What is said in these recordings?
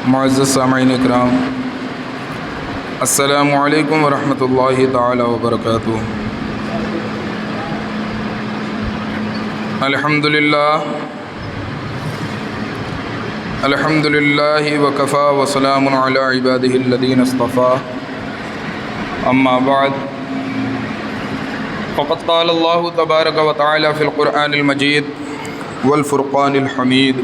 معزز سامعین اکرام، السلام علیکم ورحمۃ اللہ تعالی وبرکاتہ۔ الحمد للہ وکفا وسلام علی عبادہ الذین اصطفیٰ، اما بعد فقد قال اللہ تبارک و تعالی فی القرآن المجید والفرقان الحمید،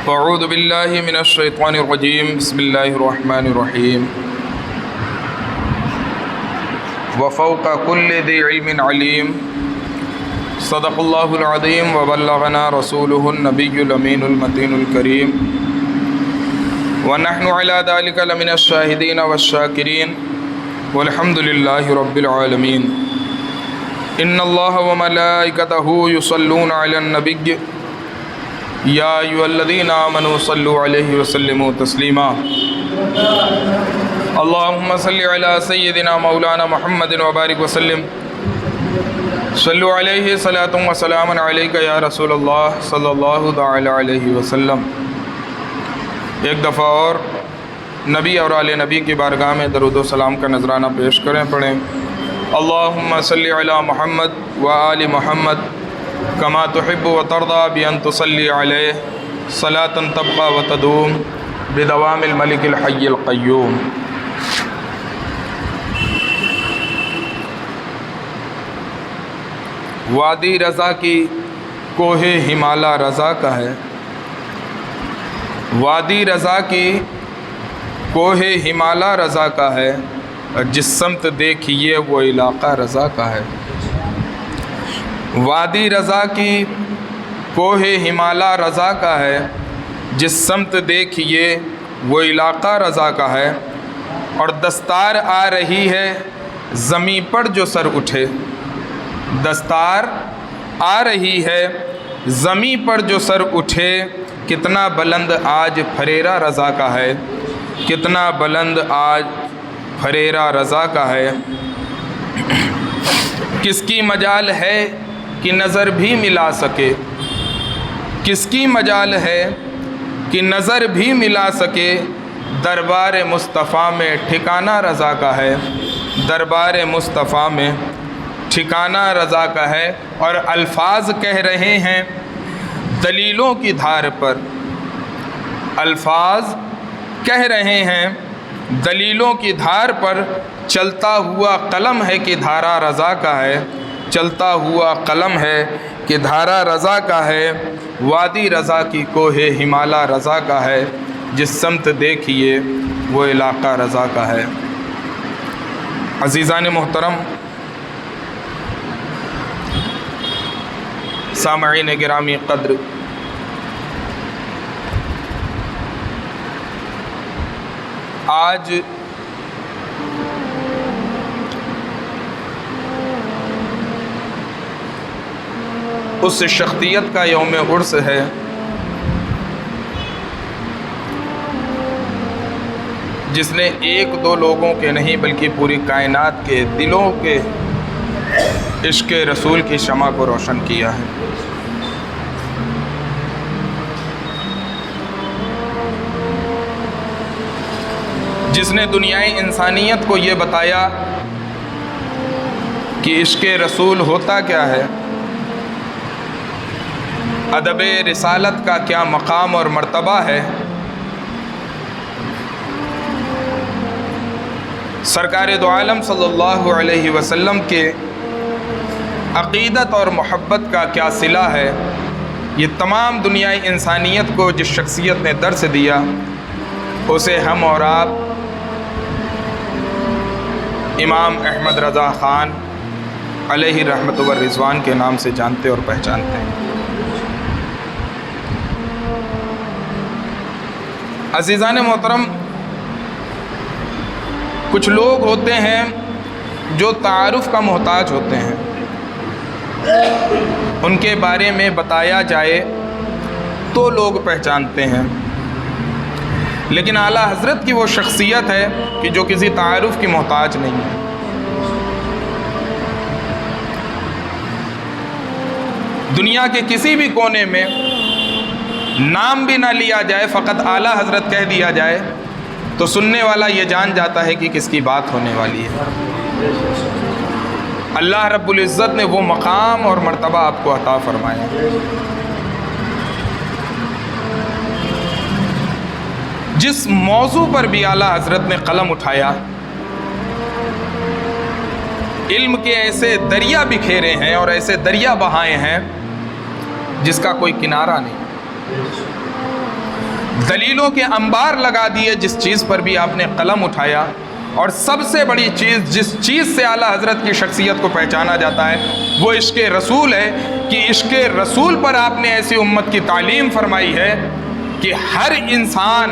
اعوذ باللہ من الشیطان الرجیم، بسم اللہ الرحمن الرحیم۔ وفوق کل ذی علم علیم، صدق اللہ العظیم وبلغنا رسولہ النبی الامین المتین الکریم، ونحن علی ذلک لمن الشاہدین والشاکرین، والحمد للہ رب العالمین۔ ان اللہ وملائکتہ یصلون علی النبی یا ایھا الذین آمنوا صلوا علیہ وسلموا تسلیما۔ اللہم صلی علی سیدنا مولانا محمد وبارک وسلم، صلوا علیہ صلاۃ و سلام علیک یا رسول اللہ صلی اللہ تعالی علیہ وسلم۔ ایک دفعہ اور نبی اور آل نبی کی بارگاہ میں درود و سلام کا نذرانہ پیش کریں، پڑھیں اللہم صلی علی محمد و آل محمد کما تحب و ترضی بان تصلی علیہ صلاۃ تبقی و تدوم بدوام الملک الحی القیوم۔ وادی رضا کی کوہ ہمالا رضا کا ہے، وادی رضا کی کوہ ہمالا رضا کا ہے، جس سمت دیکھیے وہ علاقہ رضا کا ہے۔ وادی رضا کی کوہ ہمالا رضا کا ہے، جس سمت دیکھیے وہ علاقہ رضا کا ہے، اور دستار آ رہی ہے زمیں پر جو سر اٹھے، دستار آ رہی ہے زمیں پر جو سر اٹھے، کتنا بلند آج پھریرا رضا کا ہے، کتنا بلند آج پھریرا رضا کا ہے۔ کس کی مجال ہے کہ نظر بھی ملا سکے، کس کی مجال ہے کہ نظر بھی ملا سکے، دربار مصطفیٰ میں ٹھکانہ رضا کا ہے، دربار مصطفیٰ میں ٹھکانہ رضا کا ہے۔ اور الفاظ کہہ رہے ہیں دلیلوں کی دھار پر، الفاظ کہہ رہے ہیں دلیلوں کی دھار پر، چلتا ہوا قلم ہے کہ دھارا رضا کا ہے، چلتا ہوا قلم ہے کہ دھارا رضا کا ہے۔ وادی رضا کی کوہ ہمالا رضا کا ہے، جس سمت دیکھیے وہ علاقہ رضا کا ہے۔ عزیزان محترم، سامعین گرامی قدر، آج اس شخصیت کا یوم عرس ہے جس نے ایک دو لوگوں کے نہیں بلکہ پوری کائنات کے دلوں کے عشق رسول کی شمع کو روشن کیا ہے۔ جس نے دنیائے انسانیت کو یہ بتایا کہ عشق رسول ہوتا کیا ہے، ادب رسالت کا کیا مقام اور مرتبہ ہے۔ سرکار دو عالم صلی اللہ علیہ وسلم کے عقیدت اور محبت کا کیا صلہ ہے، یہ تمام دنیائے انسانیت کو جس شخصیت نے درس دیا، اسے ہم اور آپ امام احمد رضا خان علیہ رحمت و رضوان کے نام سے جانتے اور پہچانتے ہیں۔ عزیزان محترم، کچھ لوگ ہوتے ہیں جو تعارف کا محتاج ہوتے ہیں، ان کے بارے میں بتایا جائے تو لوگ پہچانتے ہیں، لیکن اعلیٰ حضرت کی وہ شخصیت ہے کہ جو کسی تعارف کی محتاج نہیں ہے۔ دنیا کے کسی بھی کونے میں نام بھی نہ لیا جائے، فقط اعلیٰ حضرت کہہ دیا جائے، تو سننے والا یہ جان جاتا ہے کہ کس کی بات ہونے والی ہے۔ اللہ رب العزت نے وہ مقام اور مرتبہ آپ کو عطا فرمایا۔ جس موضوع پر بھی اعلیٰ حضرت نے قلم اٹھایا، علم کے ایسے دریا بکھیرے ہیں اور ایسے دریا بہائے ہیں جس کا کوئی کنارہ نہیں، دلیلوں کے انبار لگا دیے جس چیز پر بھی آپ نے قلم اٹھایا۔ اور سب سے بڑی چیز، جس چیز سے اعلیٰ حضرت کی شخصیت کو پہچانا جاتا ہے، وہ عشق رسول ہے، کہ عشق رسول پر آپ نے ایسی امت کی تعلیم فرمائی ہے کہ ہر انسان،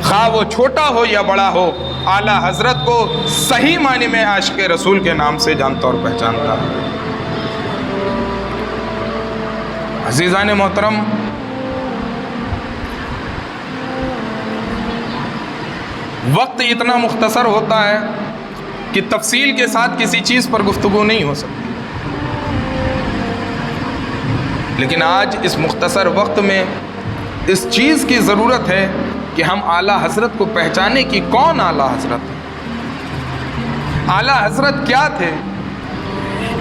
خواہ وہ چھوٹا ہو یا بڑا ہو، اعلیٰ حضرت کو صحیح معنی میں عاشق رسول کے نام سے جانتا اور پہچانتا ہے۔ عزیزان محترم، وقت اتنا مختصر ہوتا ہے کہ تفصیل کے ساتھ کسی چیز پر گفتگو نہیں ہو سکتی، لیکن آج اس مختصر وقت میں اس چیز کی ضرورت ہے کہ ہم اعلیٰ حضرت کو پہچانے کی کون اعلیٰ حضرت ہے، اعلیٰ حضرت کیا تھے،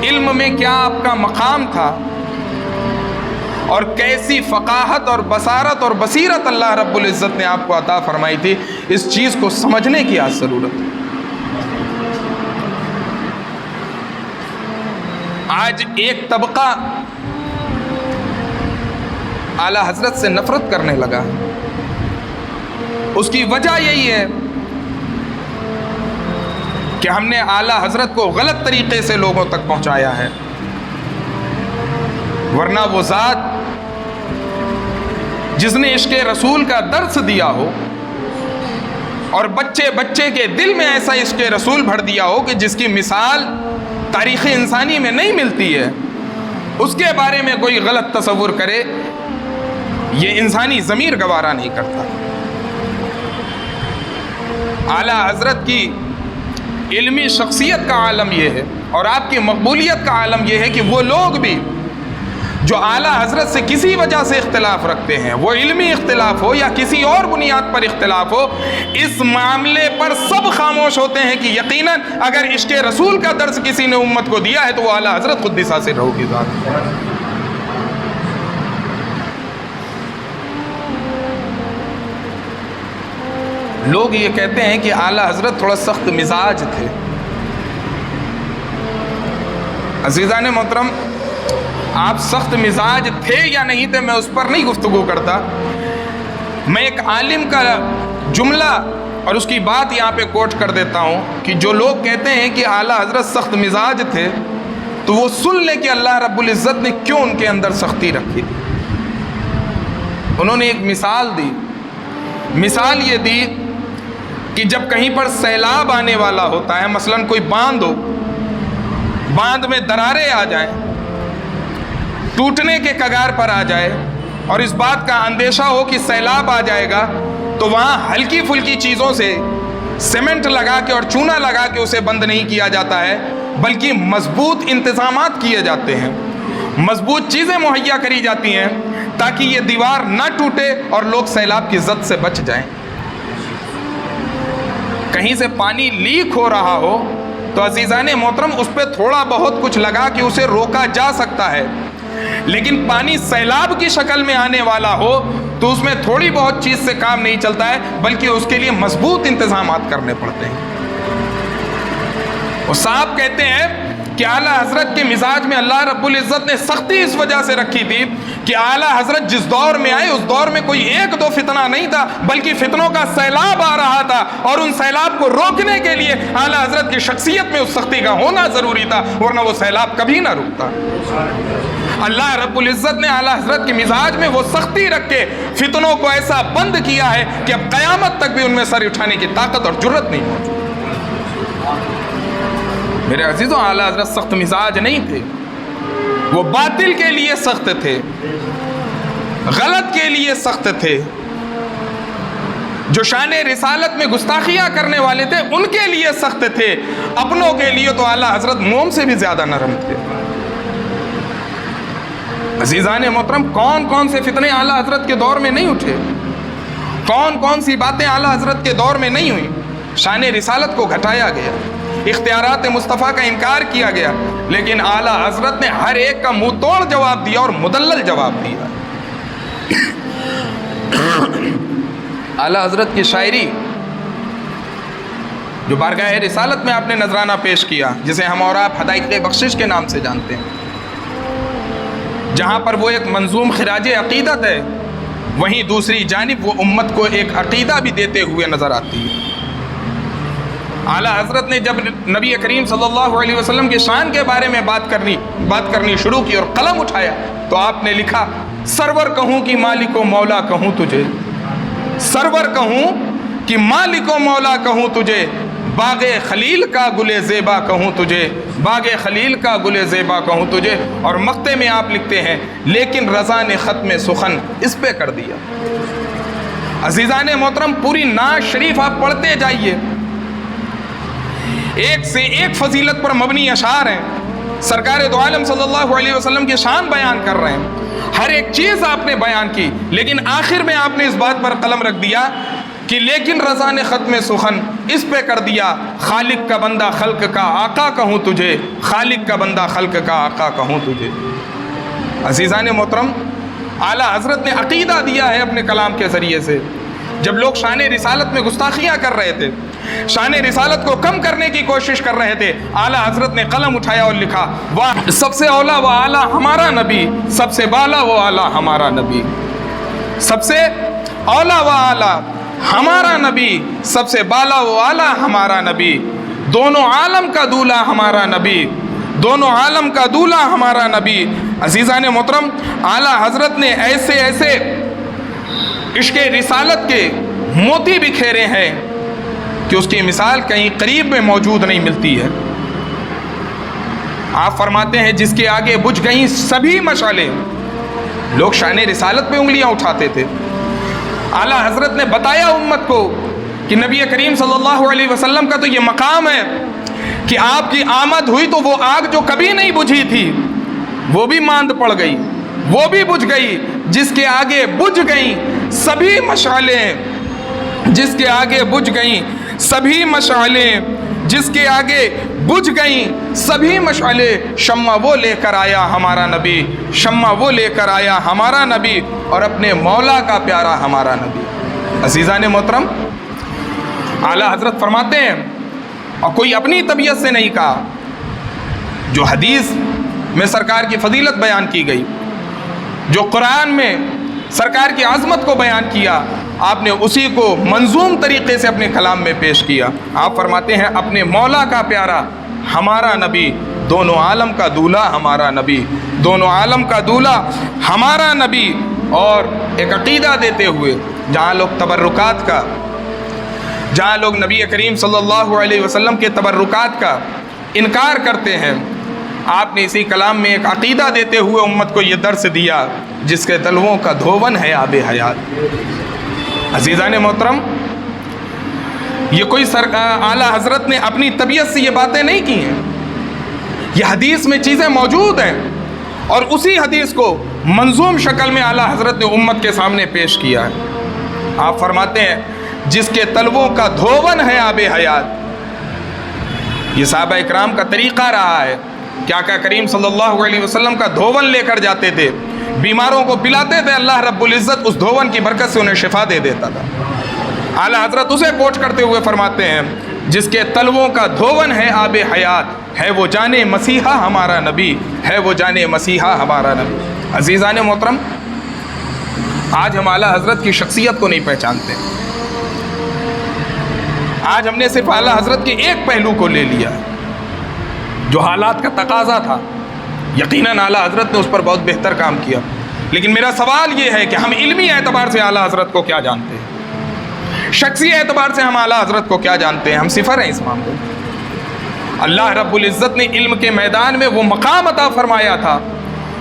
علم میں کیا آپ کا مقام تھا، اور کیسی فقاہت اور بصارت اور بصیرت اللہ رب العزت نے آپ کو عطا فرمائی تھی، اس چیز کو سمجھنے کی آج ضرورت ہے۔ آج ایک طبقہ اعلیٰ حضرت سے نفرت کرنے لگا، اس کی وجہ یہی ہے کہ ہم نے اعلیٰ حضرت کو غلط طریقے سے لوگوں تک پہنچایا ہے، ورنہ وہ ذات جس نے عشق رسول کا درس دیا ہو اور بچے بچے کے دل میں ایسا عشق رسول بھر دیا ہو کہ جس کی مثال تاریخ انسانی میں نہیں ملتی ہے، اس کے بارے میں کوئی غلط تصور کرے، یہ انسانی ضمیر گوارا نہیں کرتا۔ اعلیٰ حضرت کی علمی شخصیت کا عالم یہ ہے، اور آپ کی مقبولیت کا عالم یہ ہے کہ وہ لوگ بھی جو اعلیٰ حضرت سے کسی وجہ سے اختلاف رکھتے ہیں، وہ علمی اختلاف ہو یا کسی اور بنیاد پر اختلاف ہو، اس معاملے پر سب خاموش ہوتے ہیں کہ یقیناً اگر عشق رسول کا درس کسی نے امت کو دیا ہے تو وہ اعلیٰ حضرت قدس سرہ کی ذات ہے۔ لوگ یہ کہتے ہیں کہ اعلیٰ حضرت تھوڑا سخت مزاج تھے۔ عزیزان محترم، آپ سخت مزاج تھے یا نہیں تھے میں اس پر نہیں گفتگو کرتا، میں ایک عالم کا جملہ اور اس کی بات یہاں پہ کوٹ کر دیتا ہوں کہ جو لوگ کہتے ہیں کہ اعلیٰ حضرت سخت مزاج تھے، تو وہ سن لیں کہ اللہ رب العزت نے کیوں ان کے اندر سختی رکھی۔ انہوں نے ایک مثال دی، مثال یہ دی کہ جب کہیں پر سیلاب آنے والا ہوتا ہے، مثلاً کوئی باندھ ہو، باندھ میں دراریں آ جائیں، ٹوٹنے کے کگار پر آ جائے، اور اس بات کا اندیشہ ہو کہ سیلاب آ جائے گا، تو وہاں ہلکی پھلکی چیزوں سے سیمنٹ لگا کے اور چونا لگا کے اسے بند نہیں کیا جاتا ہے، بلکہ مضبوط انتظامات کیے جاتے ہیں، مضبوط چیزیں مہیا کری جاتی ہیں تاکہ یہ دیوار نہ ٹوٹے اور لوگ سیلاب کی زد سے بچ جائیں۔ کہیں سے پانی لیک ہو رہا ہو تو عزیزان محترم اس پہ تھوڑا بہت کچھ لگا کہ اسے روکا جا سکتا ہے، لیکن پانی سیلاب کی شکل میں آنے والا ہو تو اس میں تھوڑی بہت چیز سے کام نہیں چلتا ہے، بلکہ اس کے لیے مضبوط انتظامات کرنے پڑتے ہیں۔ وہ صاحب کہتے ہیں کہ اعلیٰ حضرت کے مزاج میں اللہ رب العزت نے سختی اس وجہ سے رکھی تھی کہ اعلیٰ حضرت جس دور میں آئے اس دور میں کوئی ایک دو فتنہ نہیں تھا، بلکہ فتنوں کا سیلاب آ رہا تھا، اور ان سیلاب کو روکنے کے لیے اعلیٰ حضرت کی شخصیت میں اس سختی کا ہونا ضروری تھا، ورنہ وہ سیلاب کبھی نہ رکتا۔ اللہ رب العزت نے اعلیٰ حضرت کے مزاج میں وہ سختی رکھ کے فتنوں کو ایسا بند کیا ہے کہ اب قیامت تک بھی ان میں سر اٹھانے کی طاقت اور جرت نہیں موجود۔ میرے عزیزوں، اعلیٰ حضرت سخت مزاج نہیں تھے، وہ باطل کے لیے سخت تھے، غلط کے لیے سخت تھے، جو شان رسالت میں گستاخیاں کرنے والے تھے ان کے لیے سخت تھے، اپنوں کے لیے تو اعلیٰ حضرت موم سے بھی زیادہ نرم تھے۔ عزیزان محترم، کون کون سے فتنے اعلیٰ حضرت کے دور میں نہیں اٹھے، کون کون سی باتیں اعلیٰ حضرت کے دور میں نہیں ہوئیں۔ شان رسالت کو گھٹایا گیا، اختیارات مصطفیٰ کا انکار کیا گیا، لیکن اعلیٰ حضرت نے ہر ایک کا منہ توڑ جواب دیا اور مدلل جواب دیا۔ اعلیٰ حضرت کی شاعری جو بارگاہ رسالت میں آپ نے نذرانہ پیش کیا، جسے ہم اور آپ حدائق بخشش کے نام سے جانتے ہیں، جہاں پر وہ ایک منظوم خراج عقیدت ہے، وہیں دوسری جانب وہ امت کو ایک عقیدہ بھی دیتے ہوئے نظر آتی ہے۔ اعلیٰ حضرت نے جب نبی کریم صلی اللہ علیہ وسلم کی شان کے بارے میں بات کرنی شروع کی اور قلم اٹھایا تو آپ نے لکھا، سرور کہوں کہ مالک و مولا کہوں تجھے، سرور کہوں کہ مالک و مولا کہوں تجھے، باغ خلیل کا گل زیبا کہوں تجھے، باغ خلیل کا گل زیبا کہوں تجھے۔ اور مقطع میں آپ لکھتے ہیں، لیکن رضا نے ختم سخن اس پہ کر دیا۔ عزیزان محترم، پوری نعت شریف آپ پڑھتے جائیے، ایک سے ایک فضیلت پر مبنی اشعار ہیں، سرکار دو عالم صلی اللہ علیہ وسلم کی شان بیان کر رہے ہیں، ہر ایک چیز آپ نے بیان کی، لیکن آخر میں آپ نے اس بات پر قلم رکھ دیا کہ لیکن رضا نے ختم سخن اس پہ کر دیا، خالق کا بندہ خلق کا آقا کہوں تجھے، خالق کا بندہ خلق کا آقا کہوں تجھے۔ عزیزان محترم، اعلیٰ حضرت نے عقیدہ دیا ہے اپنے کلام کے ذریعے سے۔ جب لوگ شان رسالت میں گستاخیاں کر رہے تھے، شان رسالت کو کم کرنے کی کوشش کر رہے تھے، اعلیٰ حضرت نے قلم اٹھایا اور لکھا، واہ سب سے اولا و اعلیٰ ہمارا نبی، سب سے بالا و اعلیٰ ہمارا نبی، سب سے اولا و اعلیٰ ہمارا نبی، سب سے بالا و اعلیٰ ہمارا نبی، دونوں عالم کا دولہا ہمارا نبی، دونوں عالم کا دولہا ہمارا نبی۔ عزیزان محترم، اعلیٰ حضرت نے ایسے ایسے عشق رسالت کے موتی بکھیرے ہیں کہ اس کی مثال کہیں قریب میں موجود نہیں ملتی ہے۔ آپ فرماتے ہیں، جس کے آگے بجھ گئیں سبھی مشعلیں۔ لوگ شان رسالت پہ انگلیاں اٹھاتے تھے، اعلیٰ حضرت نے بتایا امت کو کہ نبی کریم صلی اللہ علیہ وسلم کا تو یہ مقام ہے کہ آپ کی آمد ہوئی تو وہ آگ جو کبھی نہیں بجھی تھی وہ بھی ماند پڑ گئی، وہ بھی بجھ گئی، جس کے آگے بجھ گئیں سبھی مشعلیں، جس کے آگے بجھ گئیں سبھی مشعلیں، جس کے آگے بجھ گئیں سبھی مشعلیں، شمع وہ لے کر آیا ہمارا نبی، شمع وہ لے کر آیا ہمارا نبی، اور اپنے مولا کا پیارا ہمارا نبی۔ عزیزان محترم، اعلیٰ حضرت فرماتے ہیں، اور کوئی اپنی طبیعت سے نہیں کہا، جو حدیث میں سرکار کی فضیلت بیان کی گئی، جو قرآن میں سرکار کی عظمت کو بیان کیا، آپ نے اسی کو منظوم طریقے سے اپنے کلام میں پیش کیا۔ آپ فرماتے ہیں، اپنے مولا کا پیارا ہمارا نبی، دونوں عالم کا دولہا ہمارا نبی، دونوں عالم کا دولہا ہمارا نبی۔ اور ایک عقیدہ دیتے ہوئے، جہاں لوگ تبرکات کا، جہاں لوگ نبی کریم صلی اللہ علیہ وسلم کے تبرکات کا انکار کرتے ہیں، آپ نے اسی کلام میں ایک عقیدہ دیتے ہوئے امت کو یہ درس دیا، جس کے تلووں کا دھون ہے آب حیات۔ عزیزان محترم، یہ کوئی اعلیٰ حضرت نے اپنی طبیعت سے یہ باتیں نہیں کی ہیں، یہ حدیث میں چیزیں موجود ہیں، اور اسی حدیث کو منظوم شکل میں اعلیٰ حضرت نے امت کے سامنے پیش کیا ہے۔ آپ فرماتے ہیں، جس کے تلووں کا دھون ہے آب حیات۔ یہ صحابہ اکرام کا طریقہ رہا ہے کہ آقا کریم صلی اللہ علیہ وسلم کا دھون لے کر جاتے تھے، بیماروں کو پلاتے تھے، اللہ رب العزت اس دھون کی برکت سے انہیں شفا دے دیتا تھا۔ اعلیٰ حضرت اسے کوٹ کرتے ہوئے فرماتے ہیں، جس کے تلووں کا دھون ہے آب حیات، ہے وہ جانے مسیحا ہمارا نبی، ہے وہ جانے مسیحا ہمارا نبی۔ عزیزان محترم، آج ہم اعلیٰ حضرت کی شخصیت کو نہیں پہچانتے، آج ہم نے صرف اعلیٰ حضرت کے ایک پہلو کو لے لیا جو حالات کا تقاضا تھا۔ یقیناً اعلیٰ حضرت نے اس پر بہت بہتر کام کیا، لیکن میرا سوال یہ ہے کہ ہم علمی اعتبار سے اعلیٰ حضرت کو کیا جانتے ہیں، شخصی اعتبار سے ہم اعلیٰ حضرت کو کیا جانتے ہیں؟ ہم صفر ہیں اس معاملے میں۔ اللہ رب العزت نے علم کے میدان میں وہ مقام عطا فرمایا تھا،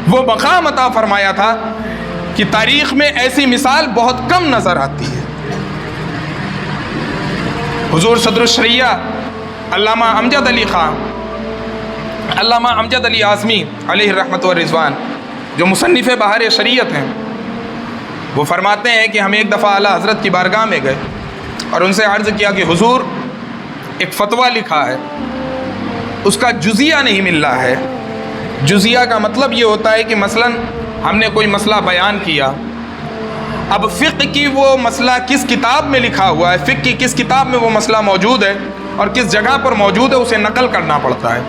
وہ مقام عطا فرمایا تھا کہ تاریخ میں ایسی مثال بہت کم نظر آتی ہے۔ حضور صدر الشریعہ علامہ امجد علی خان، علامہ امجد علی اعظمی علیہ الرحمۃ والرضوان، جو مصنف بہار شریعت ہیں، وہ فرماتے ہیں کہ ہم ایک دفعہ اعلیٰ حضرت کی بارگاہ میں گئے اور ان سے عرض کیا کہ حضور ایک فتویٰ لکھا ہے، اس کا جزیہ نہیں مل رہا ہے۔ جزیہ کا مطلب یہ ہوتا ہے کہ مثلا ہم نے کوئی مسئلہ بیان کیا، اب فقہ کی وہ مسئلہ کس کتاب میں لکھا ہوا ہے، فقہ کی کس کتاب میں وہ مسئلہ موجود ہے اور کس جگہ پر موجود ہے، اسے نقل کرنا پڑتا ہے۔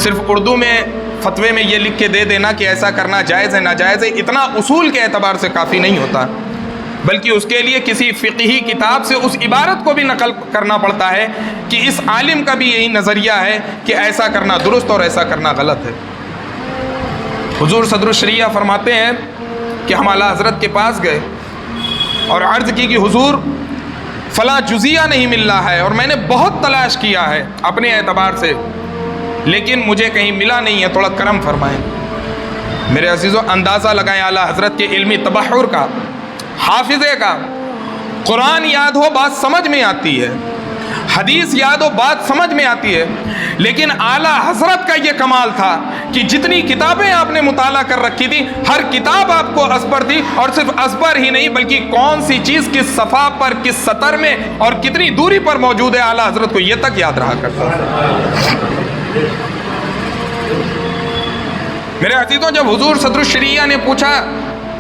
صرف اردو میں فتوے میں یہ لکھ کے دے دینا کہ ایسا کرنا جائز ہے ناجائز ہے، اتنا اصول کے اعتبار سے کافی نہیں ہوتا، بلکہ اس کے لیے کسی فقہی کتاب سے اس عبارت کو بھی نقل کرنا پڑتا ہے کہ اس عالم کا بھی یہی نظریہ ہے کہ ایسا کرنا درست اور ایسا کرنا غلط ہے۔ حضور صدر الشریعہ فرماتے ہیں کہ ہم اعلیٰ حضرت کے پاس گئے اور عرض کی کہ حضور فلاں جزیہ نہیں مل رہا ہے اور میں نے بہت تلاش کیا ہے اپنے اعتبار سے، لیکن مجھے کہیں ملا نہیں ہے، تھوڑا کرم فرمائیں۔ میرے عزیزو، اندازہ لگائیں اعلیٰ حضرت کے علمی تبحر کا، حافظے کا۔ قرآن یاد ہو بات سمجھ میں آتی ہے، حدیث یاد ہو بات سمجھ میں آتی ہے، لیکن اعلیٰ حضرت کا یہ کمال تھا کہ جتنی کتابیں آپ نے مطالعہ کر رکھی تھی، ہر کتاب آپ کو ازبر تھی، اور صرف ازبر ہی نہیں بلکہ کون سی چیز کس صفحہ پر، کس سطر میں اور کتنی دوری پر موجود ہے، اعلیٰ حضرت کو یہ تک یاد رہا کرتا تھا۔ میرے عزیزوں، جب حضور صدر الشریعہ نے پوچھا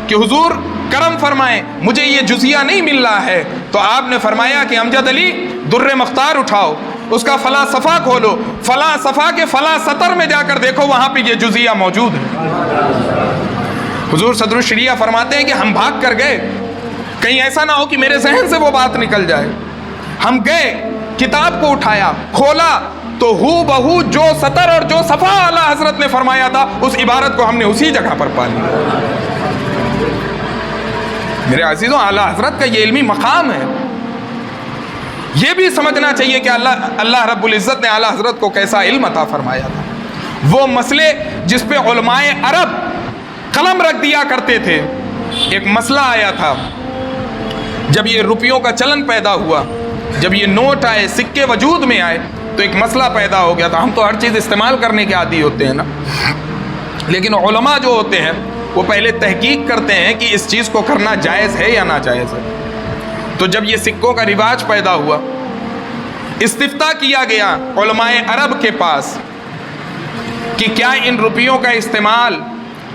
کہ حضور کرم فرمائیں مجھے یہ جزیہ نہیں مل رہا ہے، تو آپ نے فرمایا کہ امجد علی در مختار اٹھاؤ، اس کا فلاں صفحہ کھولو، فلاں صفحہ کے فلاں سطر میں جا کر دیکھو، وہاں پہ یہ جزیہ موجود ہے۔ حضور صدر الشریعہ فرماتے ہیں کہ ہم بھاگ کر گئے، کہیں ایسا نہ ہو کہ میرے ذہن سے وہ بات نکل جائے۔ ہم گئے، کتاب کو اٹھایا، کھولا تو ہو بہو جو سطر اور جو صفحہ اعلیٰ حضرت نے فرمایا تھا، اس عبارت کو ہم نے اسی جگہ پر پا لیا۔ میرے عزیزوں، اعلیٰ حضرت کا یہ علمی مقام ہے، یہ بھی سمجھنا چاہیے کہ اللہ رب العزت نے اعلیٰ حضرت کو کیسا علم عطا فرمایا تھا۔ وہ مسئلے جس پہ علماء عرب قلم رکھ دیا کرتے تھے، ایک مسئلہ آیا تھا جب یہ روپیوں کا چلن پیدا ہوا، جب یہ نوٹ آئے، سکے وجود میں آئے، تو ایک مسئلہ پیدا ہو گیا تھا۔ ہم تو ہر چیز استعمال کرنے کے عادی ہوتے ہیں نا، لیکن علماء جو ہوتے ہیں وہ پہلے تحقیق کرتے ہیں کہ اس چیز کو کرنا جائز ہے یا ناجائز ہے۔ تو جب یہ سکوں کا رواج پیدا ہوا، استفتاء کیا گیا علماء عرب کے پاس کہ کیا ان روپیوں کا استعمال،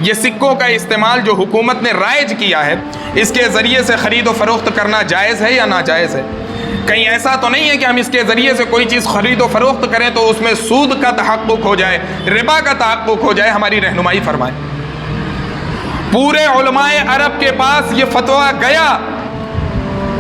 یہ سکوں کا استعمال جو حکومت نے رائج کیا ہے، اس کے ذریعے سے خرید و فروخت کرنا جائز ہے یا ناجائز ہے؟ کہیں ایسا تو نہیں ہے کہ ہم اس کے ذریعے سے کوئی چیز خرید و فروخت کریں تو اس میں سود کا تحقق ہو جائے، ربا کا تحقق ہو جائے؟ ہماری رہنمائی فرمائیں۔ پورے علماء عرب کے پاس یہ فتویٰ گیا،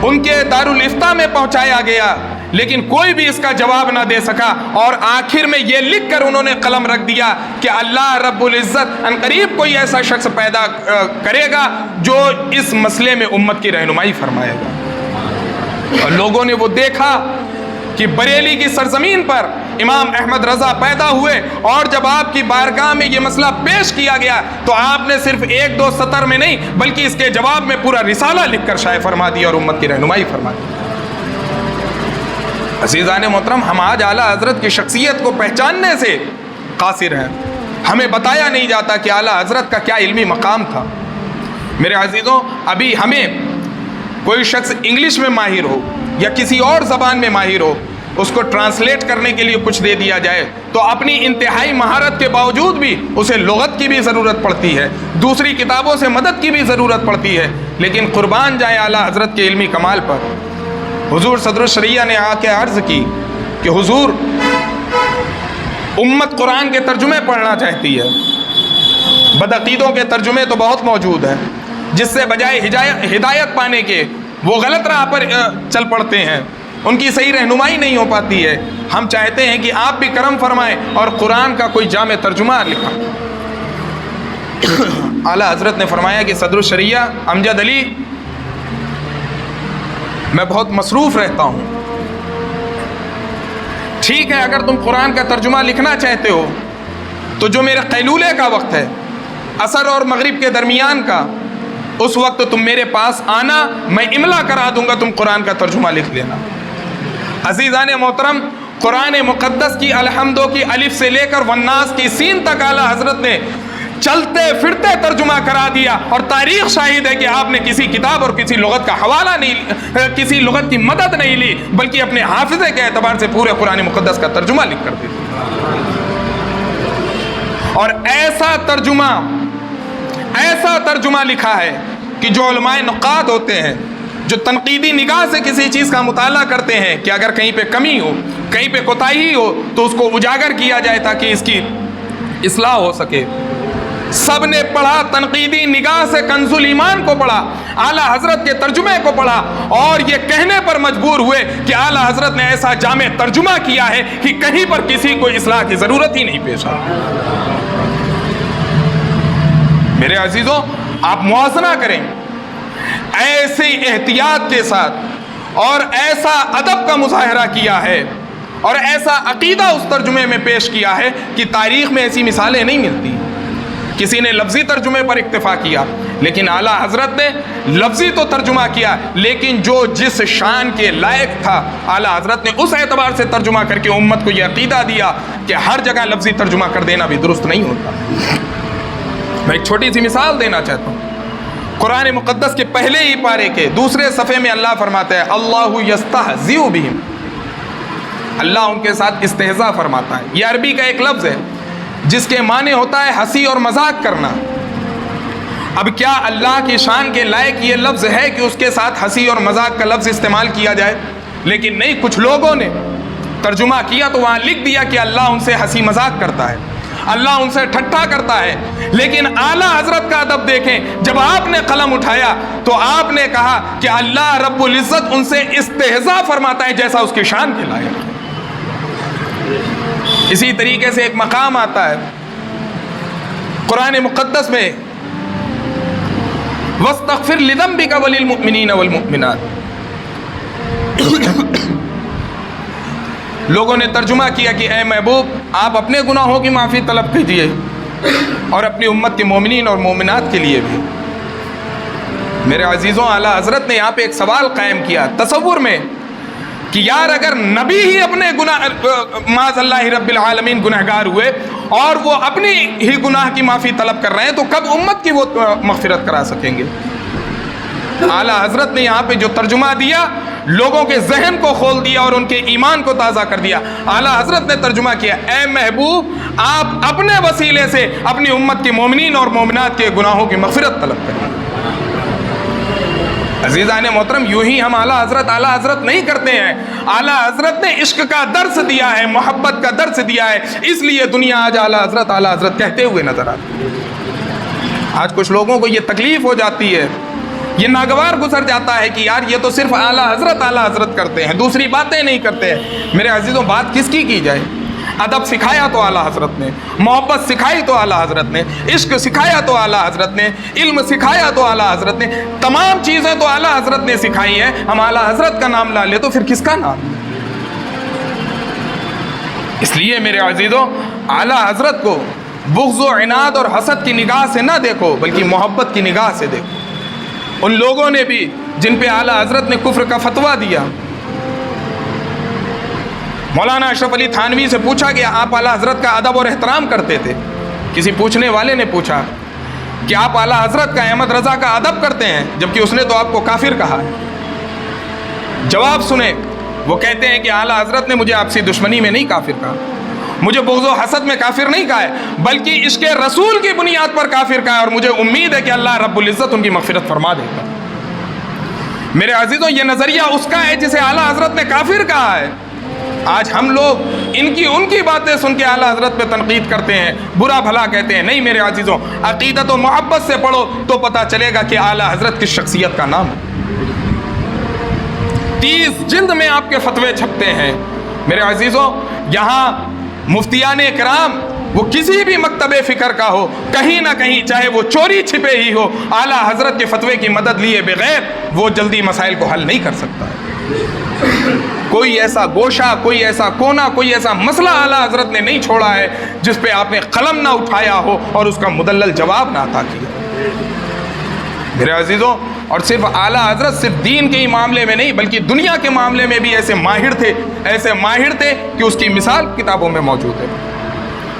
ان کے دارالافتاء میں پہنچایا گیا، لیکن کوئی بھی اس کا جواب نہ دے سکا، اور آخر میں یہ لکھ کر انہوں نے قلم رکھ دیا کہ اللہ رب العزت عنقریب کوئی ایسا شخص پیدا کرے گا جو اس مسئلے میں امت کی رہنمائی فرمائے گا۔ اور لوگوں نے وہ دیکھا کہ بریلی کی سرزمین پر امام احمد رضا پیدا ہوئے، اور جب آپ کی بارگاہ میں یہ مسئلہ پیش کیا گیا تو آپ نے صرف ایک دو سطر میں نہیں بلکہ اس کے جواب میں پورا رسالہ لکھ کر شائع فرما دیا اور امت کی رہنمائی فرما دی۔ عزیزان محترم، ہم آج اعلیٰ حضرت کی شخصیت کو پہچاننے سے قاصر ہیں، ہمیں بتایا نہیں جاتا کہ اعلیٰ حضرت کا کیا علمی مقام تھا۔ میرے عزیزوں، ابھی ہمیں کوئی شخص انگلش میں ماہر ہو یا کسی اور زبان میں ماہر ہو، اس کو ٹرانسلیٹ کرنے کے لیے کچھ دے دیا جائے تو اپنی انتہائی مہارت کے باوجود بھی اسے لغت کی بھی ضرورت پڑتی ہے، دوسری کتابوں سے مدد کی بھی ضرورت پڑتی ہے، لیکن قربان جائیں اعلیٰ حضرت کے علمی کمال پر۔ حضور صدر الشریعہ نے آ کے عرض کی کہ حضور امت قرآن کے ترجمے پڑھنا چاہتی ہے، بدعقیدوں کے ترجمے تو بہت موجود ہیں، جس سے بجائے ہدایت پانے کے وہ غلط راہ پر چل پڑتے ہیں، ان کی صحیح رہنمائی نہیں ہو پاتی ہے۔ ہم چاہتے ہیں کہ آپ بھی کرم فرمائیں اور قرآن کا کوئی جامع ترجمہ لکھا۔ اعلیٰ حضرت نے فرمایا کہ صدر الشریعہ امجد علی، میں بہت مصروف رہتا ہوں، ٹھیک ہے اگر تم قرآن کا ترجمہ لکھنا چاہتے ہو تو جو میرے قیلولے کا وقت ہے، عصر اور مغرب کے درمیان کا، اس وقت تم میرے پاس آنا، میں املا کرا دوں گا، تم قرآن کا ترجمہ لکھ لینا۔ عزیزان محترم، قرآن مقدس کی الحمدو کی الف سے لے کر والناس کی سین تک اعلیٰ حضرت نے چلتے پھرتے ترجمہ کرا دیا، اور تاریخ شاہد ہے کہ آپ نے کسی کتاب اور کسی لغت کا حوالہ نہیں، کسی لغت کی مدد نہیں لی، بلکہ اپنے حافظے کے اعتبار سے پورے قرآن مقدس کا ترجمہ لکھ کر دی، اور ایسا ترجمہ لکھا ہے کہ جو علماء نقاد ہوتے ہیں، جو تنقیدی نگاہ سے کسی چیز کا مطالعہ کرتے ہیں کہ اگر کہیں پہ کمی ہو، کہیں پہ کوتاہی ہو، تو اس کو اجاگر کیا جائے تاکہ اس کی اصلاح ہو سکے۔ سب نے پڑھا، تنقیدی نگاہ سے کنز الایمان کو پڑھا، اعلیٰ حضرت کے ترجمے کو پڑھا، اور یہ کہنے پر مجبور ہوئے کہ اعلیٰ حضرت نے ایسا جامع ترجمہ کیا ہے کہ کہیں پر کسی کو اصلاح کی ضرورت ہی نہیں پیش آئی۔ میرے عزیزوں، آپ موازنہ کریں، ایسی احتیاط کے ساتھ اور ایسا ادب کا مظاہرہ کیا ہے اور ایسا عقیدہ اس ترجمے میں پیش کیا ہے کہ تاریخ میں ایسی مثالیں نہیں ملتی۔ کسی نے لفظی ترجمے پر اکتفا کیا، لیکن اعلیٰ حضرت نے لفظی تو ترجمہ کیا، لیکن جو جس شان کے لائق تھا اعلیٰ حضرت نے اس اعتبار سے ترجمہ کر کے امت کو یہ عقیدہ دیا کہ ہر جگہ لفظی ترجمہ کر دینا بھی درست نہیں ہوتا۔ میں ایک چھوٹی سی مثال دینا چاہتا ہوں۔ قرآن مقدس کے پہلے ہی پارے کے دوسرے صفحے میں اللہ فرماتا ہے اللہ یستہزئ بہم، اللہ ان کے ساتھ استہزاء فرماتا ہے۔ یہ عربی کا ایک لفظ ہے جس کے معنی ہوتا ہے ہنسی اور مذاق کرنا۔ اب کیا اللہ کی شان کے لائق یہ لفظ ہے کہ اس کے ساتھ ہنسی اور مذاق کا لفظ استعمال کیا جائے؟ لیکن نہیں، کچھ لوگوں نے ترجمہ کیا تو وہاں لکھ دیا کہ اللہ ان سے ہنسی مذاق کرتا ہے، اللہ ان سے ٹھٹھا کرتا ہے۔ لیکن اعلیٰ حضرت کا ادب دیکھیں، جب آپ نے قلم اٹھایا تو آپ نے کہا کہ اللہ رب العزت ان سے استہزاء فرماتا ہے جیسا اس کی شان کے لائق ہے۔ اسی طریقے سے ایک مقام آتا ہے قرآن مقدس میں وَاسْتَغْفِرْ لِذَنْبِكَ وَلِلْمُؤْمِنِينَ وَالْمُؤْمِنَاتِ، لوگوں نے ترجمہ کیا کہ اے محبوب آپ اپنے گناہوں کی معافی طلب کیجیے اور اپنی امت کے مومنین اور مومنات کے لیے بھی۔ میرے عزیزوں، اعلیٰ حضرت نے یہاں پہ ایک سوال قائم کیا تصور میں کہ یار اگر نبی ہی اپنے گناہ معاذ اللہ رب العالمین گنہگار ہوئے اور وہ اپنی ہی گناہ کی معافی طلب کر رہے ہیں تو کب امت کی وہ مغفرت کرا سکیں گے؟ اعلیٰ حضرت نے یہاں پہ جو ترجمہ دیا لوگوں کے ذہن کو کھول دیا اور ان کے ایمان کو تازہ کر دیا۔ اعلیٰ حضرت نے ترجمہ کیا اے محبوب آپ اپنے وسیلے سے اپنی امت کے مومنین اور مومنات کے گناہوں کی مغفرت طلب کریں۔ عزیزان محترم، یوں ہی ہم اعلیٰ حضرت نہیں کرتے ہیں۔ اعلیٰ حضرت نے عشق کا درس دیا ہے، محبت کا درس دیا ہے، اس لیے دنیا آج اعلیٰ حضرت کہتے ہوئے نظر آتی ہے۔ آج کچھ لوگوں کو یہ تکلیف ہو جاتی ہے، یہ ناگوار گزر جاتا ہے کہ یار یہ تو صرف اعلیٰ حضرت کرتے ہیں، دوسری باتیں نہیں کرتے ہیں۔ میرے عزیزوں، بات کس کی جائے؟ ادب سکھایا تو اعلیٰ حضرت نے، محبت سکھائی تو اعلیٰ حضرت نے، عشق سکھایا تو اعلیٰ حضرت نے، علم سکھایا تو اعلیٰ حضرت نے، تمام چیزیں تو اعلیٰ حضرت نے سکھائی ہیں۔ ہم اعلیٰ حضرت کا نام لا لے تو پھر کس کا نام؟ اس لیے میرے عزیزوں، اعلیٰ حضرت کو بغض و عناد اور حسد کی نگاہ سے نہ دیکھو بلکہ محبت کی نگاہ سے دیکھو۔ ان لوگوں نے بھی جن پہ اعلیٰ حضرت نے کفر کا فتویٰ دیا، مولانا اشرف علی تھانوی سے پوچھا کہ آپ اعلیٰ حضرت کا ادب اور احترام کرتے تھے۔ کسی پوچھنے والے نے پوچھا کہ آپ اعلیٰ حضرت کا، احمد رضا کا ادب کرتے ہیں جبکہ اس نے تو آپ کو کافر کہا ہے۔ جواب سنیں، وہ کہتے ہیں کہ اعلیٰ حضرت نے مجھے آپسی دشمنی میں نہیں کافر کہا، مجھے بغض و حسد میں کافر نہیں کہا ہے، بلکہ عشق رسول کی بنیاد پر کافر کہا ہے، اور مجھے امید ہے کہ اللہ رب العزت ان کی مغفرت فرما دے گا۔ میرے عزیزوں، یہ نظریہ اس کا ہے جسے اعلیٰ حضرت نے کافر کہا ہے۔ آج ہم لوگ ان کی باتیں سن کے اعلیٰ حضرت پہ تنقید کرتے ہیں، برا بھلا کہتے ہیں۔ نہیں میرے عزیزوں، عقیدت و محبت سے پڑھو تو پتہ چلے گا کہ اعلیٰ حضرت کس شخصیت کا نام ہے۔ 30 جلد میں آپ کے فتوے چھپتے ہیں۔ میرے عزیزوں، یہاں مفتیان کرام وہ کسی بھی مکتب فکر کا ہو، کہیں نہ کہیں چاہے وہ چوری چھپے ہی ہو، اعلیٰ حضرت کے فتوے کی مدد لیے بغیر وہ جلدی مسائل کو حل نہیں کر سکتا۔ کوئی ایسا گوشہ، کوئی ایسا کونا، کوئی ایسا مسئلہ اعلیٰ حضرت نے نہیں چھوڑا ہے جس پہ آپ نے قلم نہ اٹھایا ہو اور اس کا مدلل جواب نہ عطا کیا۔ میرے عزیزوں، اور صرف اعلیٰ حضرت صرف دین کے ہی معاملے میں نہیں بلکہ دنیا کے معاملے میں بھی ایسے ماہر تھے کہ اس کی مثال کتابوں میں موجود ہے۔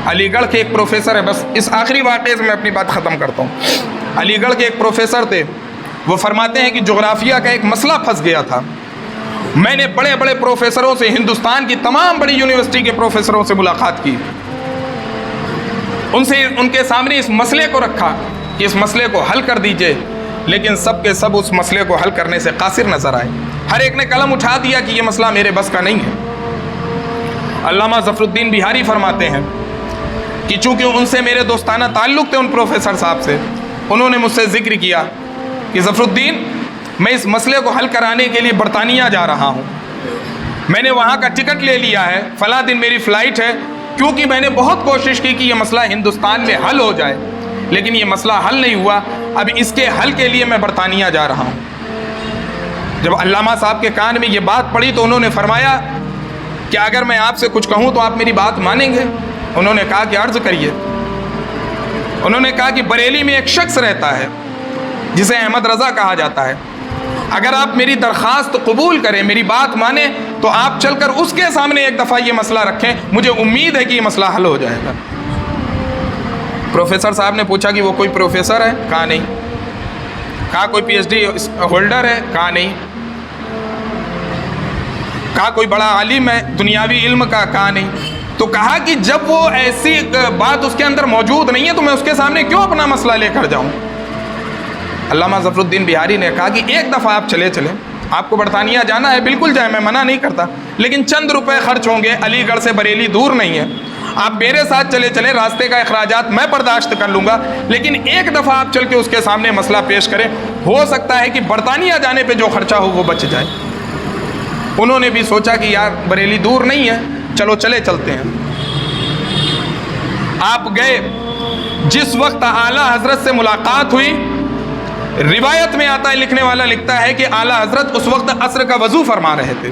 علی گڑھ کے ایک پروفیسر ہے، بس اس آخری واقعے سے میں اپنی بات ختم کرتا ہوں۔ علی گڑھ کے ایک پروفیسر تھے، وہ فرماتے ہیں کہ جغرافیہ کا ایک مسئلہ پھنس گیا تھا۔ میں نے بڑے بڑے پروفیسروں سے، ہندوستان کی تمام بڑی یونیورسٹی کے پروفیسروں سے ملاقات کی، ان کے سامنے اس مسئلے کو رکھا کہ اس مسئلے کو حل کر دیجئے، لیکن سب کے سب اس مسئلے کو حل کرنے سے قاصر نظر آئے۔ ہر ایک نے قلم اٹھا دیا کہ یہ مسئلہ میرے بس کا نہیں ہے۔ علامہ ظفر الدین بہاری فرماتے ہیں کہ چونکہ ان سے میرے دوستانہ تعلق تھے، ان پروفیسر صاحب سے، انہوں نے مجھ سے ذکر کیا کہ ظفر الدین، میں اس مسئلے کو حل کرانے کے لیے برطانیہ جا رہا ہوں، میں نے وہاں کا ٹکٹ لے لیا ہے، فلاں دن میری فلائٹ ہے، کیونکہ میں نے بہت کوشش کی کہ یہ مسئلہ ہندوستان میں حل ہو جائے، لیکن یہ مسئلہ حل نہیں ہوا، اب اس کے حل کے لیے میں برطانیہ جا رہا ہوں۔ جب علامہ صاحب کے کان میں یہ بات پڑی تو انہوں نے فرمایا کہ اگر میں آپ سے کچھ کہوں تو آپ میری بات مانیں گے؟ انہوں نے کہا کہ عرض کریے۔ انہوں نے کہا کہ بریلی میں ایک شخص رہتا ہے جسے احمد رضا کہا جاتا ہے، اگر آپ میری درخواست قبول کریں، میری بات مانیں، تو آپ چل کر اس کے سامنے ایک دفعہ یہ مسئلہ رکھیں، مجھے امید ہے کہ یہ مسئلہ حل ہو جائے گا۔ پروفیسر صاحب نے پوچھا کہ وہ کوئی پروفیسر ہے؟ کہا نہیں۔ کہا کوئی پی ایچ ڈی ہولڈر ہے؟ کہا نہیں۔ کہا کوئی بڑا عالم ہے دنیاوی علم کا؟ کہا نہیں۔ تو کہا کہ جب وہ ایسی بات اس کے اندر موجود نہیں ہے تو میں اس کے سامنے کیوں اپنا مسئلہ لے کر جاؤں؟ علامہ ظفر الدین بہاری نے کہا کہ ایک دفعہ آپ چلیں، آپ کو برطانیہ جانا ہے، بالکل جائیں، میں منع نہیں کرتا، لیکن چند روپے خرچ ہوں گے، علی گڑھ سے بریلی دور نہیں ہے، آپ میرے ساتھ چلیں، راستے کا اخراجات میں برداشت کر لوں گا، لیکن ایک دفعہ آپ چل کے اس کے سامنے مسئلہ پیش کریں، ہو سکتا ہے کہ برطانیہ جانے پہ جو خرچہ ہو وہ بچ جائے۔ انہوں نے بھی سوچا کہ یار بریلی دور نہیں ہے، چلو چلتے ہیں۔ آپ گئے، جس وقت اعلیٰ حضرت سے ملاقات ہوئی، روایت میں آتا ہے، لکھنے والا لکھتا ہے کہ اعلیٰ حضرت اس وقت عصر کا وضو فرما رہے تھے،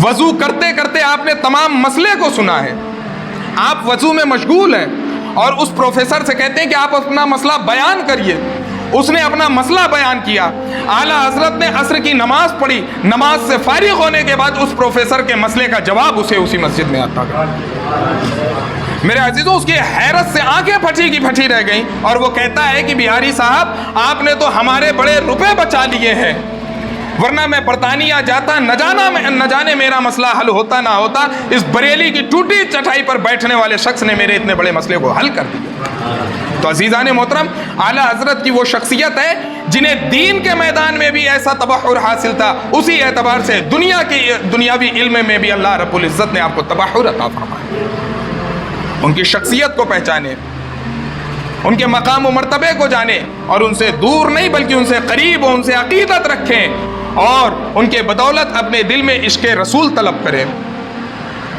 وضو کرتے کرتے آپ نے تمام مسئلے کو سنا ہے، آپ وضو میں مشغول ہیں، اور اس پروفیسر سے کہتے ہیں کہ آپ اپنا مسئلہ بیان کریے۔ اس نے اپنا مسئلہ بیان کیا، اعلیٰ حضرت نے عصر کی نماز پڑھی، نماز سے فارغ ہونے کے بعد اس پروفیسر کے مسئلے کا جواب اسے اسی مسجد میں آتا گیا۔ میرے عزیزوں، اس کی حیرت سے آنکھیں پھٹی کی پھٹی رہ گئیں، اور وہ کہتا ہے کہ بہاری صاحب، آپ نے تو ہمارے بڑے روپے بچا لیے ہیں، ورنہ میں برطانیہ جاتا، نہ جانے میرا مسئلہ حل ہوتا نہ ہوتا، اس بریلی کی ٹوٹی چٹائی پر بیٹھنے والے شخص نے میرے اتنے بڑے مسئلے کو حل کر دیا۔ تو عزیزان محترم، اعلیٰ حضرت کی وہ شخصیت ہے جنہیں دین کے میدان میں بھی ایسا تبحر حاصل تھا، اسی اعتبار سے دنیاوی علم میں بھی اللہ رب العزت نے آپ کو تبحر عطا فرمایا۔ ان کی شخصیت کو پہچانے، ان کے مقام و مرتبے کو جانے، اور ان سے دور نہیں بلکہ ان سے قریب ہو، ان سے عقیدت رکھیں، اور ان کے بدولت اپنے دل میں عشق رسول طلب کریں،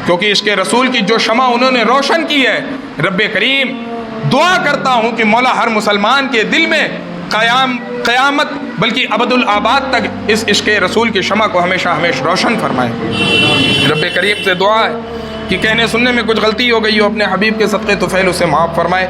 کیونکہ عشق رسول کی جو شمع انہوں نے روشن کی ہے، رب کریم دعا کرتا ہوں کہ مولا ہر مسلمان کے دل میں قیامت بلکہ ابد الآباد تک اس عشق رسول کی شمع کو ہمیشہ روشن فرمائے۔ رب کریم سے دعا ہے کہ کہنے سننے میں کچھ غلطی ہو گئی ہو، اپنے حبیب کے صدقے طفیل اسے معاف فرمائے۔